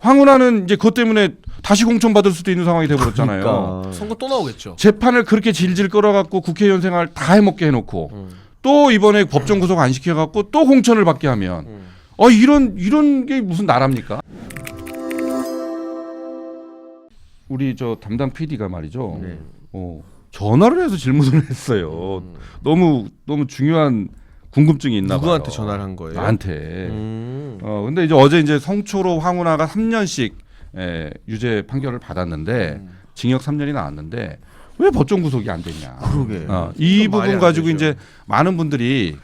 황운하는 이제 그것 때문에 다시 공천받을 수도 있는 상황이 돼버렸잖아요. 그러니까. 선거 또 나오겠죠. 재판을 그렇게 질질 끌어갖고 국회의원 생활 다 해먹게 해놓고 또 이번에 법정 구속 안 시켜갖고 또 공천을 받게 하면 이런 게 무슨 나라입니까? 우리 저 담당 PD가 말이죠. 네. 전화를 해서 질문을 했어요. 너무 중요한 궁금증이 있나 봐요. 누구한테 전화를 한 거예요? 나한테. 근데 이제 어제 이제 성초로 황운하가 3년씩 유죄 판결을 받았는데 징역 3년이 나왔는데 왜 법정 구속이 안 됐냐. 그러게. 이 말이 부분 안 가지고 되죠. 이제 많은 분들이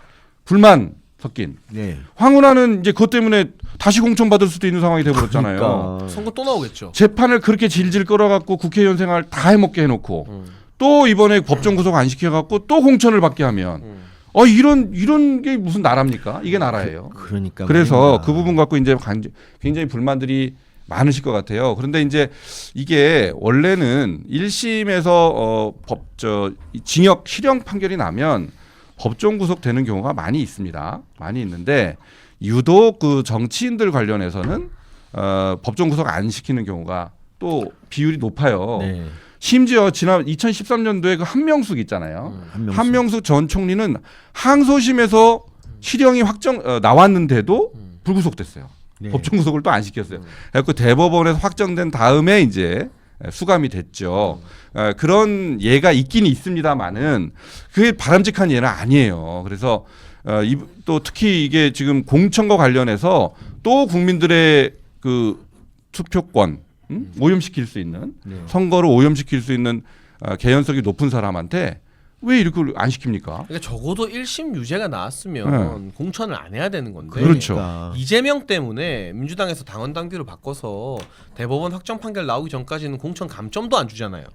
불만 섞인. 네. 황운하는 이제 그것 때문에 다시 공천받을 수도 있는 상황이 돼버렸잖아요. 그러니까. 선거 또 나오겠죠. 재판을 그렇게 질질 끌어갖고 국회의원 생활 다 해먹게 해놓고 또 이번에 법정 구속 안 시켜갖고 또 공천을 받게 하면 이런 게 무슨 나라입니까? 이게 나라예요. 그러니까. 그래서 말입니다. 그 부분 갖고 이제 굉장히 불만들이 많으실 것 같아요. 그런데 이제 이게 원래는 1심에서 징역 실형 판결이 나면 법정 구속되는 경우가 많이 있습니다. 많이 있는데 유독 그 정치인들 관련해서는 법정 구속 안 시키는 경우가 또 비율이 높아요. 네. 심지어 지난 2013년도에 그 한명숙 있잖아요. 한명숙. 한명숙 전 총리는 항소심에서 실형이 나왔는데도 불구속됐어요. 네. 법정 구속을 또 안 시켰어요. 그래서 대법원에서 확정된 다음에 이제 수감이 됐죠. 그런 예가 있긴 있습니다만은 그게 바람직한 예는 아니에요. 그래서 또 특히 이게 지금 공천과 관련해서 또 국민들의 그 투표권 오염시킬 수 있는 네. 선거를 오염시킬 수 있는 개연성이 높은 사람한테 왜 이렇게 안 시킵니까? 그러니까 적어도 1심 유죄가 나왔으면 공천을 안 해야 되는 건데 그렇죠. 그러니까. 이재명 때문에 민주당에서 당원 당규를 바꿔서 대법원 확정 판결 나오기 전까지는 공천 감점도 안 주잖아요.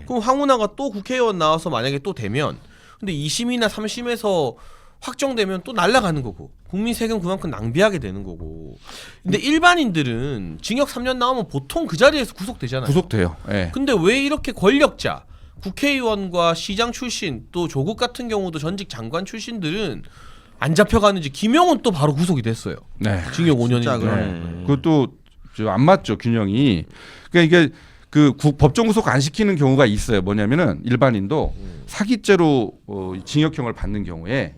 그럼 황운하가 또 국회의원 나와서 만약에 또 되면 근데 2심이나 3심에서 확정되면 또 날아가는 거고 국민 세금 그만큼 낭비하게 되는 거고 근데 일반인들은 징역 3년 나오면 보통 그 자리에서 구속되잖아요. 구속돼요. 예. 근데 왜 이렇게 권력자 국회의원과 시장 출신 또 조국 같은 경우도 전직 장관 출신들은 안 잡혀가는지 김용은 또 바로 구속이 됐어요. 네. 징역 진짜 5년인데. 그러네. 그것도 안 맞죠 균형이. 그러니까 이게 그 법정 구속 안 시키는 경우가 있어요. 뭐냐면은 일반인도 사기죄로 징역형을 받는 경우에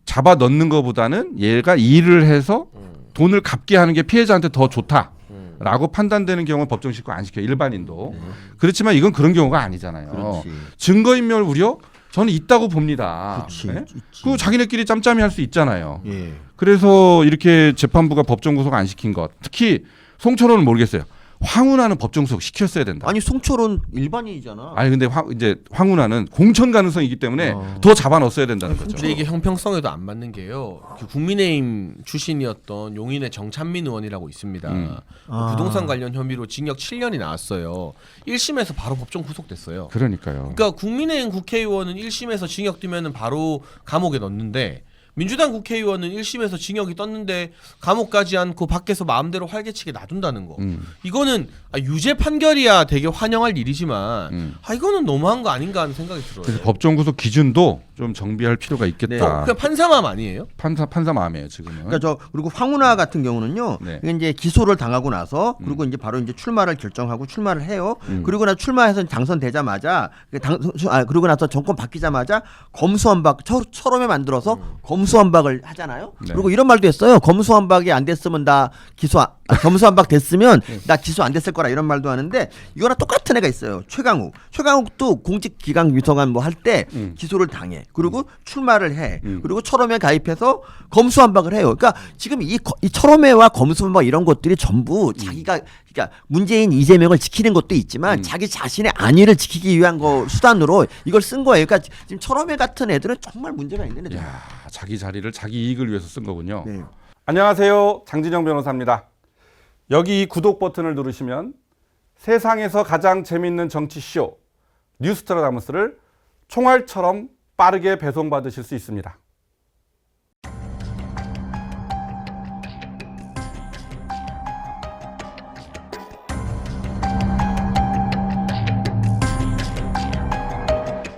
잡아 넣는 것보다는 얘가 일을 해서 돈을 갚게 하는 게 피해자한테 더 좋다라고 판단되는 경우 법정 시켜 안 시켜요. 일반인도. 그렇지만 이건 그런 경우가 아니잖아요. 그렇지. 증거인멸 우려 저는 있다고 봅니다. 그렇지. 네? 있지. 그거 자기네끼리 짬짬이 할 수 있잖아요. 예. 그래서 이렇게 재판부가 법정 구속 안 시킨 것. 특히 송철호는 모르겠어요. 황운하는 법정 구속 시켰어야 된다. 아니 송철은 일반인이잖아. 아니 근데 이제 황운하는 공천 가능성이 있기 때문에 더 잡아 넣었어야 된다는 거죠. 근데 이게 형평성에도 안 맞는 게요. 그 국민의힘 출신이었던 용인의 정찬민 의원이라고 있습니다. 그 부동산 관련 혐의로 징역 7년이 나왔어요. 1심에서 바로 법정 구속됐어요. 그러니까요. 그러니까 국민의힘 국회의원은 1심에서 징역 뛰면은 바로 감옥에 넣는데 민주당 국회의원은 1심에서 징역이 떴는데 감옥 가지 않고 밖에서 마음대로 활개치게 놔둔다는 거. 이거는 유죄 판결이야 되게 환영할 일이지만 이거는 너무한 거 아닌가 하는 생각이 들어요. 그래서 법정 구속 기준도 좀 정비할 필요가 있겠다. 그냥 판사맘 아니에요? 판사 마음이에요 지금은. 그러니까 그리고 황운하 같은 경우는요. 네. 이게 이제 기소를 당하고 나서 그리고 이제 바로 이제 출마를 결정하고 출마를 해요. 그리고 나 출마해서 당선되자마자 그리고 나서 정권 바뀌자마자 검수완박 처럼에 만들어서 검수완박을 하잖아요. 네. 그리고 이런 말도 했어요. 검수완박이 안 됐으면 나 검수완박 됐으면 나 기소 안 됐을 거라 이런 말도 하는데 이거랑 똑같은 애가 있어요. 최강욱도 공직기강 유성한 뭐 할 때 기소를 당해. 그리고 출마를 해. 그리고 철험에 가입해서 검수완박을 해요. 그러니까 지금 이 철험회와 검수완박 이런 것들이 전부 자기가 그러니까 문재인 이재명을 지키는 것도 있지만 자기 자신의 안위를 지키기 위한 수단으로 이걸 쓴 거예요. 그러니까 지금 철험회 같은 애들은 정말 문제가 있는 애들. 야, 자기 자리를 자기 이익을 위해서 쓴 거군요. 네. 안녕하세요. 장진영 변호사입니다. 여기 이 구독 버튼을 누르시면 세상에서 가장 재밌는 정치쇼 뉴스트라다무스를 총알처럼 빠르게 배송받으실 수 있습니다.